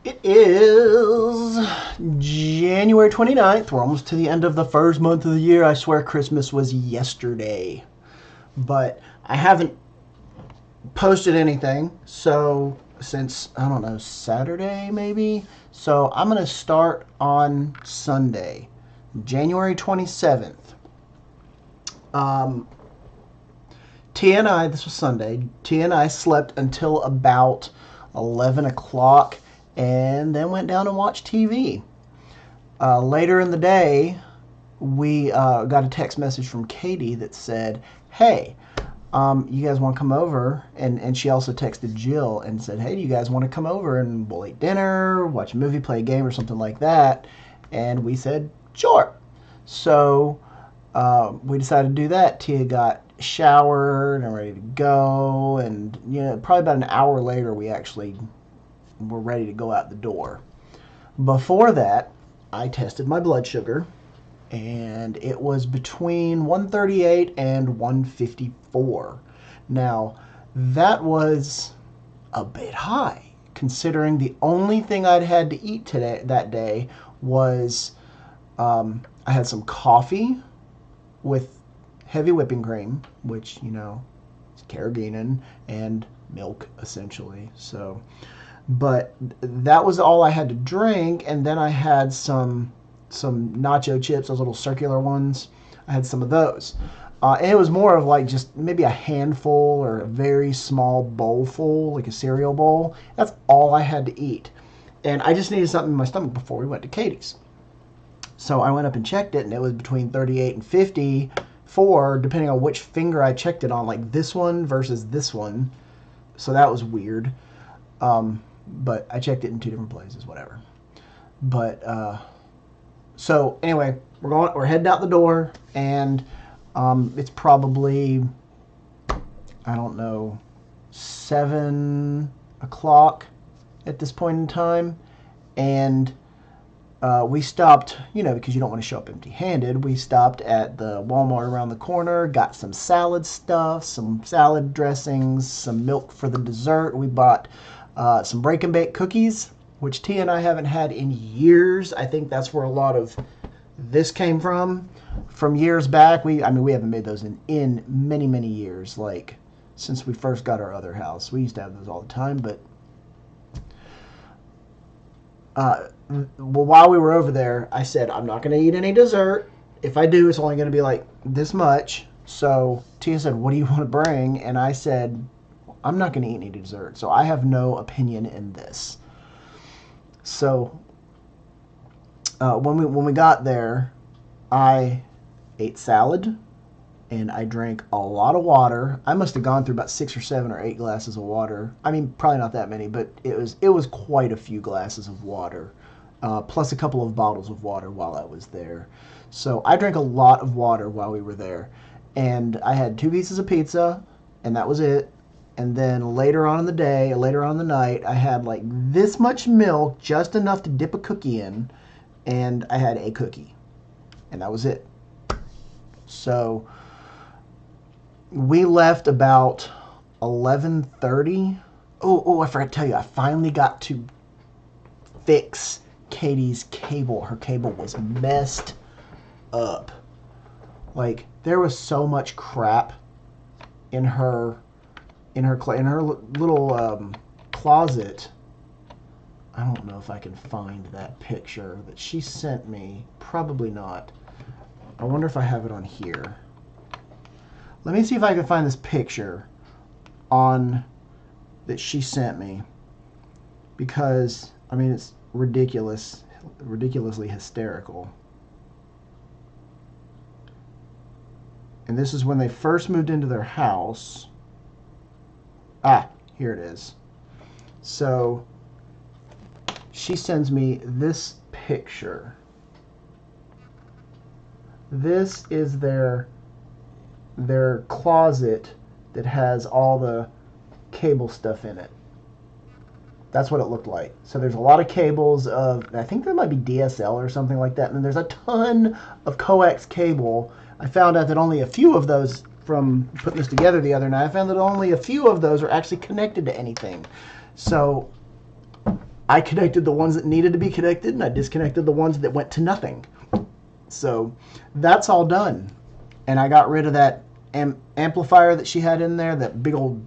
It is January 29th. We're almost to the end of the first month of the year. I swear Christmas was yesterday. But I haven't posted anything. So, since, I don't know, Saturday maybe? So, I'm going to start on Sunday, January 27th. Tia and I, this was Sunday, Tia and I slept until about 11 o'clock and then went down and watched TV. Later in the day, we got a text message from Katie that said, hey, you guys want to come over? And she also texted Jill and said, hey, do you guys want to come over and we'll eat dinner, watch a movie, play a game or something like that? And we said, sure. So we decided to do that. Tia got showered and ready to go. And probably about an hour later, we actually were ready to go out the door. Before that, I tested my blood sugar, and it was between 138 and 154. Now, that was a bit high, considering the only thing I'd had to eat that day was I had some coffee with heavy whipping cream, which, is carrageenan, and milk, essentially. So, but that was all I had to drink, and then I had some nacho chips, those little circular ones. I had some of those. And it was more of like just maybe a handful or a very small bowl full, like a cereal bowl. That's all I had to eat. And I just needed something in my stomach before we went to Katie's. So I went up and checked it, and it was between 38 and 54, depending on which finger I checked it on, like this one versus this one. So that was weird. But I checked it in two different places, whatever. But so anyway, we're heading out the door, and it's probably, I don't know, 7 o'clock at this point in time, and we stopped, because you don't want to show up empty-handed. We stopped at the Walmart around the corner, got some salad stuff, some salad dressings, some milk for the dessert. We bought some break and bake cookies, which Tia and I haven't had in years. I think that's where a lot of this came from years back. We haven't made those in many, many years, like since we first got our other house. We used to have those all the time, but well, while we were over there, I said, I'm not going to eat any dessert. If I do, it's only going to be like this much. So Tia said, what do you want to bring? And I said, I'm not going to eat any dessert, so I have no opinion in this. So when we got there, I ate salad and I drank a lot of water. I must have gone through about 6 or 7 or 8 glasses of water. I mean, probably not that many, but it was quite a few glasses of water, plus a couple of bottles of water while I was there. So I drank a lot of water while we were there, and I had 2 pieces of pizza, and that was it. And then later on in the night, I had like this much milk, just enough to dip a cookie in, and I had a cookie, and that was it. So we left about 11:30. Oh, I forgot to tell you, I finally got to fix Katie's cable. Her cable was messed up. Like, there was so much crap in her little closet. I don't know if I can find that picture that she sent me. Probably not. I wonder if I have it on here. Let me see if I can find this picture that she sent me, because I mean, it's ridiculously hysterical. And this is when they first moved into their house. Ah, here it is. So she sends me this picture. This is their closet that has all the cable stuff in it. That's what it looked like. So there's a lot of cables of, I think there might be DSL or something like that, and then there's a ton of coax cable. I found out that only a few of those, from putting this together the other night, I found that only a few of those are actually connected to anything. So I connected the ones that needed to be connected, and I disconnected the ones that went to nothing. So that's all done. And I got rid of that amplifier that she had in there, that big old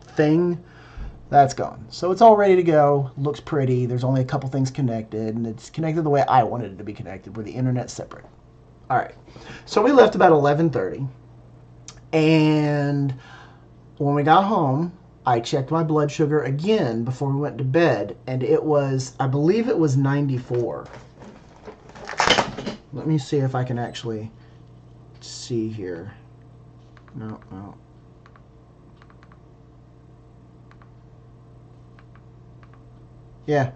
thing. That's gone. So it's all ready to go. Looks pretty. There's only a couple things connected, and it's connected the way I wanted it to be connected, where the internet's separate. All right. So we left about 11:30, and when we got home, I checked my blood sugar again before we went to bed, and it was, I believe it was 94. Let me see if I can actually see here. No. Yeah,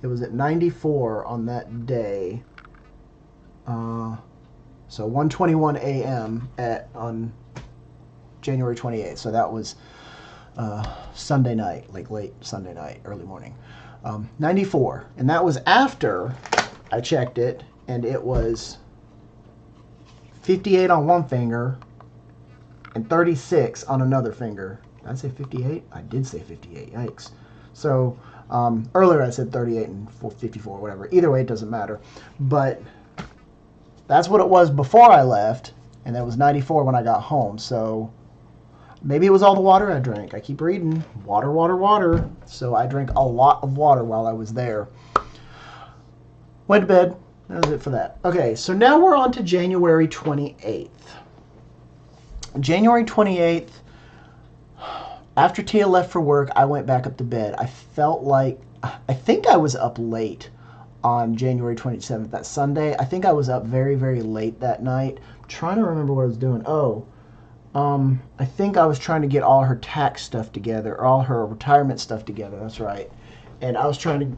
it was at 94 on that day. So 1:21 a.m. on January 28th. So that was Sunday night, like late Sunday night, early morning. 94, and that was after I checked it, and it was 58 on one finger and 36 on another finger. Did I say 58? I did say 58. Yikes. So earlier I said 38 and 54, whatever. Either way, it doesn't matter. But that's what it was before I left, and it was 94 when I got home. So maybe it was all the water I drank. I keep reading. Water, water, water. So I drank a lot of water while I was there. Went to bed. That was it for that. Okay, so now we're on to January 28th. January 28th, after Tia left for work, I went back up to bed. I think I was up late on January 27th, that Sunday. I think I was up very, very late that night. I'm trying to remember what I was doing. I think I was trying to get all her tax stuff together, or all her retirement stuff together. That's right. And I was trying to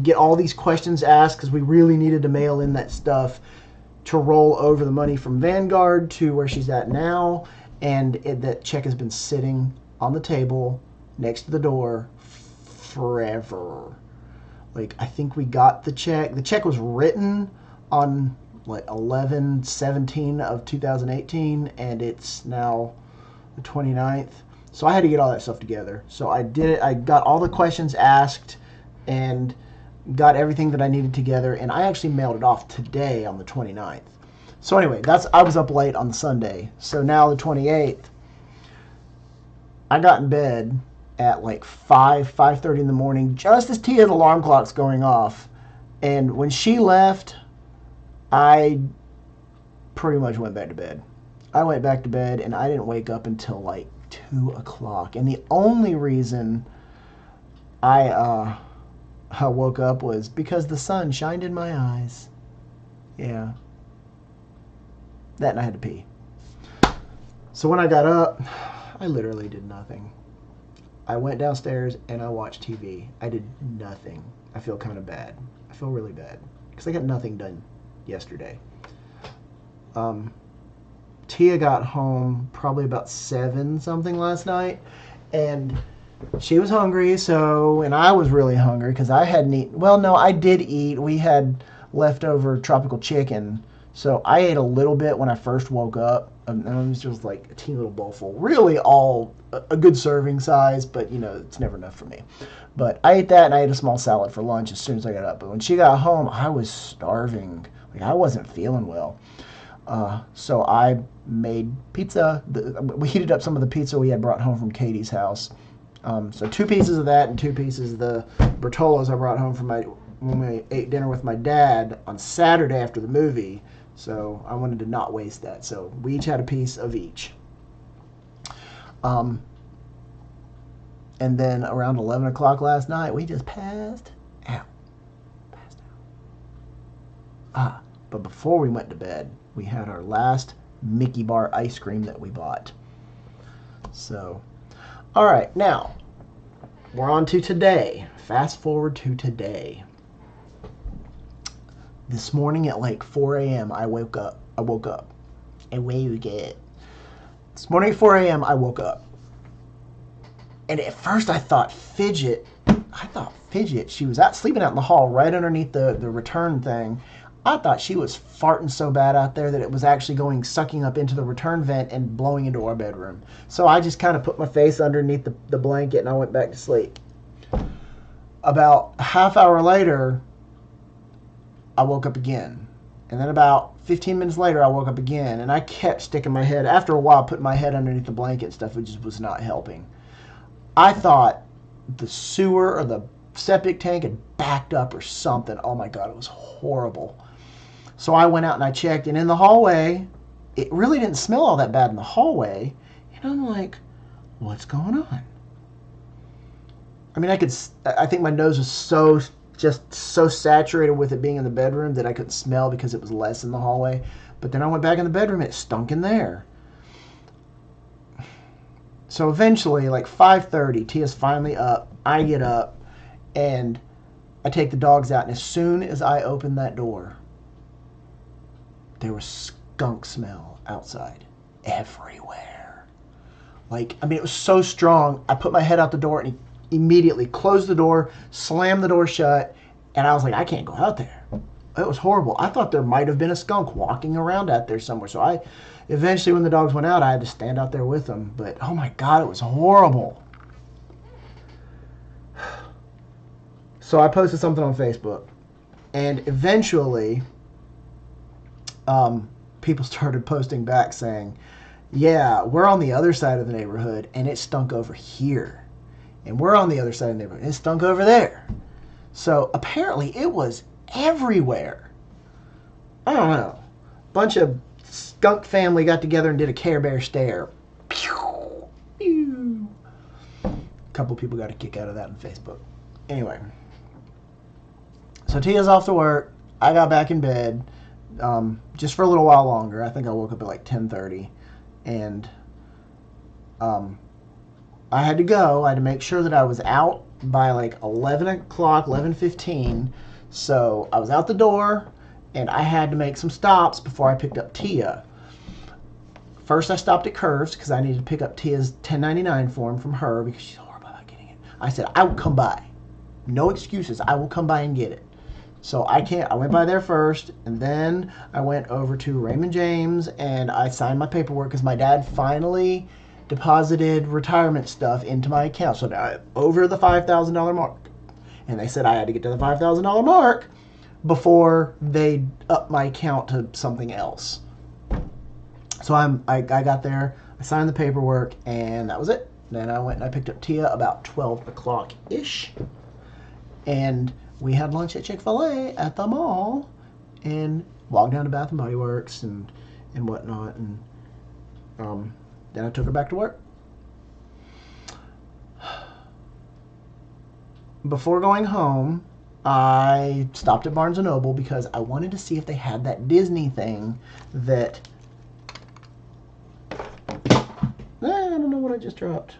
get all these questions asked because we really needed to mail in that stuff to roll over the money from Vanguard to where she's at now. And that check has been sitting on the table next to the door forever. Like, I think we got the check. The check was written on like 11/17 of 2018, and it's now the 29th. So I had to get all that stuff together. So I did it. I got all the questions asked and got everything that I needed together, and I actually mailed it off today on the 29th. So anyway, I was up late on the Sunday. So now the 28th, I got in bed at like 5:30 in the morning, just as Tia's alarm clock's going off. And when she left, I pretty much went back to bed. I went back to bed, and I didn't wake up until like 2 o'clock. And the only reason I woke up was because the sun shined in my eyes. Yeah. That, and I had to pee. So when I got up, I literally did nothing. I went downstairs and I watched TV. I did nothing. I feel kind of bad. I feel really bad because I got nothing done yesterday. Tia got home probably about 7 something last night, and she was hungry, and I was really hungry because I hadn't eaten. Well, no, I did eat. We had leftover tropical chicken, so I ate a little bit when I first woke up. And it was just like a teeny little bowlful. Really all a good serving size, but it's never enough for me. But I ate that, and I ate a small salad for lunch as soon as I got up. But when she got home, I was starving. Like, I wasn't feeling well. So I made pizza. We heated up some of the pizza we had brought home from Katie's house. So 2 pieces of that and 2 pieces of the Bertolos I brought home when we ate dinner with my dad on Saturday after the movie. So I wanted to not waste that. So we each had a piece of each. And then around 11 o'clock last night, we just passed out. But before we went to bed, we had our last Mickey Bar ice cream that we bought. So, all right, now we're on to today. Fast forward to today. This morning at like 4 a.m. I woke up. This morning at 4 a.m. I woke up. And at first I thought Fidget, she was sleeping out in the hall right underneath the return thing. I thought she was farting so bad out there that it was actually sucking up into the return vent and blowing into our bedroom. So I just kind of put my face underneath the blanket and I went back to sleep. About a half hour later, I woke up again. And then about 15 minutes later, I woke up again. And I kept sticking my head. After a while, putting my head underneath the blanket and stuff, it just was not helping. I thought the sewer or the septic tank had backed up or something. Oh my God, it was horrible. So I went out and I checked. And in the hallway, it really didn't smell all that bad in the hallway. And I'm like, what's going on? I mean, I think my nose was so saturated with it being in the bedroom that I couldn't smell because it was less in the hallway. But then I went back in the bedroom and it stunk in there. So eventually, like 5:30, Tia's finally up. I get up and I take the dogs out. And as soon as I opened that door, there was skunk smell outside everywhere. Like, I mean, it was so strong. I put my head out the door and he immediately closed the door, slammed the door shut, and I was like, I can't go out there. It was horrible. I thought there might have been a skunk walking around out there somewhere. So I eventually, when the dogs went out, I had to stand out there with them. But oh my God, it was horrible. So I posted something on Facebook, and eventually people started posting back saying, yeah, we're on the other side of the neighborhood and it stunk over here. And we're on the other side of the neighborhood and it stunk over there. So apparently it was everywhere. I don't know. Bunch of skunk family got together and did a Care Bear stare. Pew, pew. A couple people got a kick out of that on Facebook. Anyway. So Tia's off to work. I got back in bed just for a little while longer. I think I woke up at like 10:30. And I had to go. I had to make sure that I was out by like 11 o'clock, 11:15. So I was out the door, and I had to make some stops before I picked up Tia. First, I stopped at Curves because I needed to pick up Tia's 1099 form from her because she's horrible about getting it. I said, I will come by. No excuses. I will come by and get it. So I went by there first, and then I went over to Raymond James, and I signed my paperwork because my dad finally deposited retirement stuff into my account. So now over the $5,000 mark. And they said I had to get to the $5,000 mark before they up my account to something else. So I got there, I signed the paperwork, and that was it. Then I went and I picked up Tia about 12 o'clock-ish. And we had lunch at Chick-fil-A at the mall and walked down to Bath & Body Works and whatnot. And then I took her back to work. Before going home, I stopped at Barnes & Noble because I wanted to see if they had that Disney thing that... I don't know what I just dropped.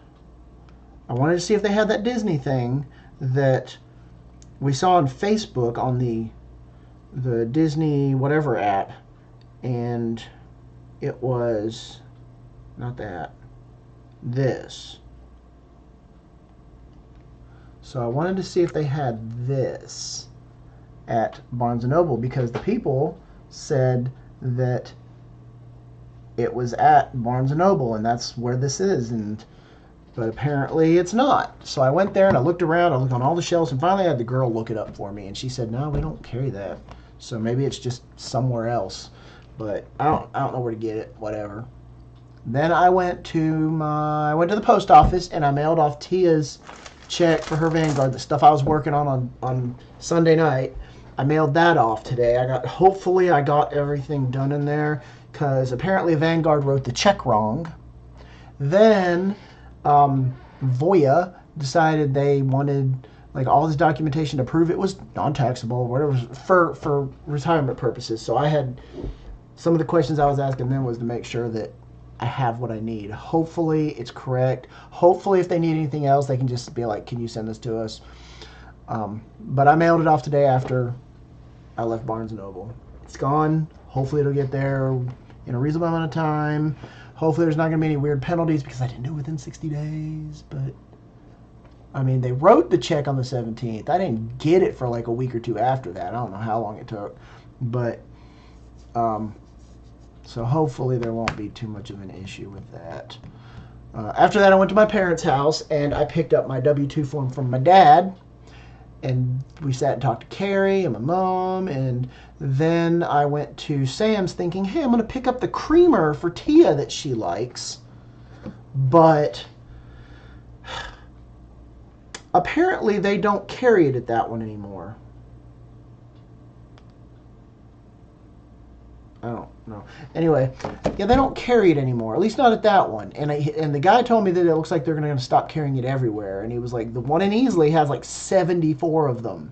I wanted to see if they had that Disney thing that we saw on Facebook on the Disney whatever app, and it was not that, this. So I wanted to see if they had this at Barnes & Noble because the people said that it was at Barnes & Noble and that's where this is, but apparently it's not. So I went there and I looked around, I looked on all the shelves, and finally I had the girl look it up for me, and she said, no, we don't carry that. So maybe it's just somewhere else. But I don't know where to get it, whatever. Then I went to the post office and I mailed off Tia's check for her Vanguard, the stuff I was working on Sunday night. I mailed that off today. Hopefully I got everything done in there because apparently Vanguard wrote the check wrong. Then Voya decided they wanted like all this documentation to prove it was non-taxable, whatever, for retirement purposes. So I had some of the questions I was asking them was to make sure that I have what I need. Hopefully it's correct. Hopefully if they need anything else, they can just be like, can you send this to us? But I mailed it off today after I left Barnes & Noble. It's gone. Hopefully it'll get there in a reasonable amount of time. Hopefully there's not going to be any weird penalties because I didn't do it within 60 days. But, I mean, they wrote the check on the 17th. I didn't get it for like a week or two after that. I don't know how long it took. But, so hopefully there won't be too much of an issue with that. After that, I went to my parents' house and I picked up my W-2 form from my dad. and we sat and talked to Carrie and my mom, and then I went to Sam's thinking, hey, I'm going to pick up the creamer for Tia that she likes. But apparently they don't carry it at that one anymore. I don't know. Anyway, yeah, they don't carry it anymore. At least not at that one. And the guy told me that it looks like they're going to stop carrying it everywhere. And he was like, the one in Easley has like 74 of them.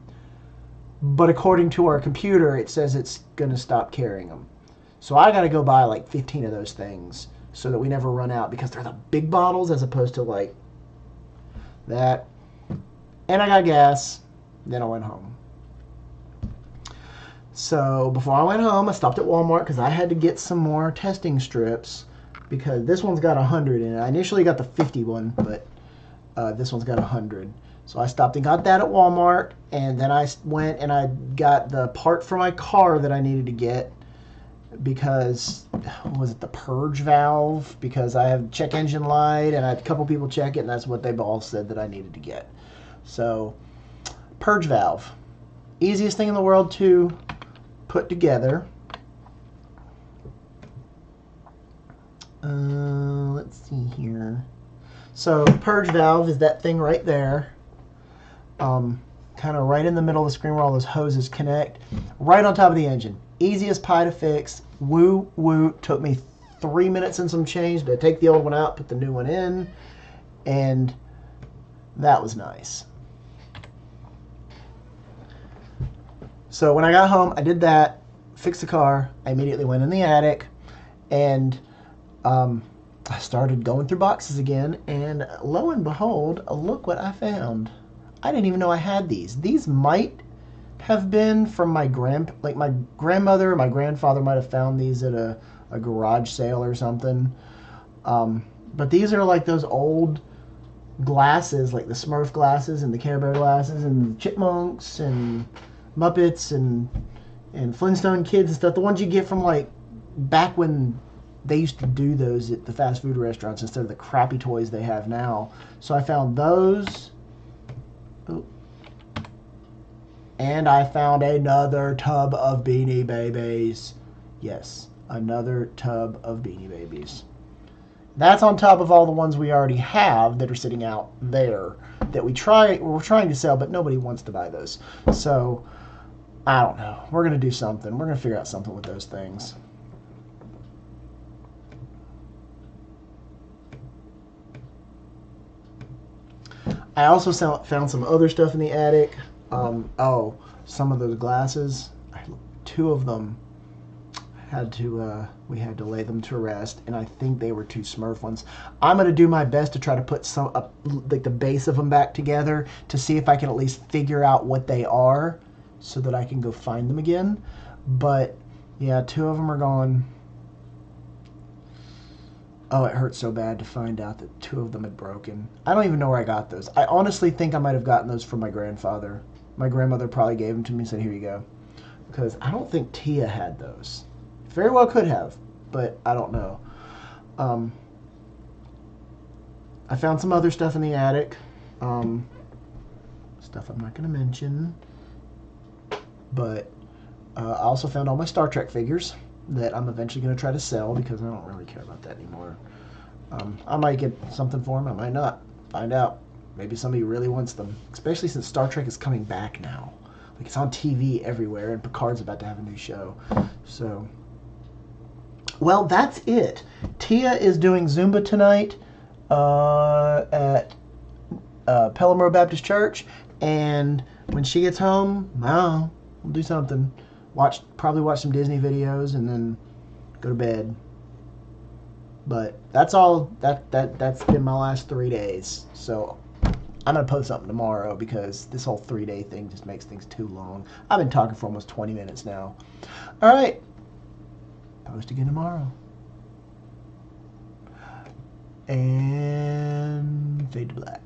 But according to our computer, it says it's going to stop carrying them. So I got to go buy like 15 of those things so that we never run out, because they're the big bottles as opposed to like that. And I got gas. Then I went home. So before I went home, I stopped at Walmart because I had to get some more testing strips, because this one's got 100 in it. I initially got the 50 one, but this one's got 100. So I stopped and got that at Walmart, and then I went and I got the part for my car that I needed to get, because, was it the purge valve? Because I have check engine light, and I had a couple people check it, and that's what they all said that I needed to get. So, purge valve. Easiest thing in the world to put together. Let's see here. So, purge valve is that thing right there. Kind of right in the middle of the screen where all those hoses connect. Right on top of the engine. Easiest pie to fix. Woo, woo. Took me 3 minutes and some change to take the old one out, put the new one in. And that was nice. So when I got home, I did that, fixed the car. I immediately went in the attic, and I started going through boxes again. And lo and behold, look what I found. I didn't even know I had these. These might have been from my my grandmother or my grandfather might have found these at a garage sale or something. But these are like those old glasses, like the Smurf glasses and the Care Bear glasses and the Chipmunks and Muppets and Flintstone Kids and stuff. The ones you get from like back when they used to do those at the fast food restaurants instead of the crappy toys they have now. So I found those. Ooh. And I found another tub of Beanie Babies. Yes, another tub of Beanie Babies. That's on top of all the ones we already have that are sitting out there that we're trying to sell, but nobody wants to buy those. So, I don't know. We're going to do something. We're going to figure out something with those things. I also found some other stuff in the attic. Some of those glasses. Two of them we had to lay them to rest, and I think they were two Smurf ones. I'm gonna do my best to try to put like the base of them back together to see if I can at least figure out what they are, so that I can go find them again. But yeah, two of them are gone. Oh, it hurt so bad to find out that two of them had broken. I don't even know where I got those. I honestly think I might have gotten those from my grandfather. My grandmother probably gave them to me and said, here you go. Because I don't think Tia had those. Very well could have, but I don't know. I found some other stuff in the attic. Stuff I'm not going to mention. But I also found all my Star Trek figures that I'm eventually going to try to sell, because I don't really care about that anymore. I might get something for them. I might not. Find out. Maybe somebody really wants them. Especially since Star Trek is coming back now. Like, it's on TV everywhere, and Picard's about to have a new show. So, well, that's it. Tia is doing Zumba tonight at Pelham Baptist Church, and when she gets home, I don't know, we'll do something. Probably watch some Disney videos and then go to bed. But that's all. That's been my last 3 days. So I'm gonna post something tomorrow, because this whole 3-day thing just makes things too long. I've been talking for almost 20 minutes now. All right. Post again tomorrow. And fade to black.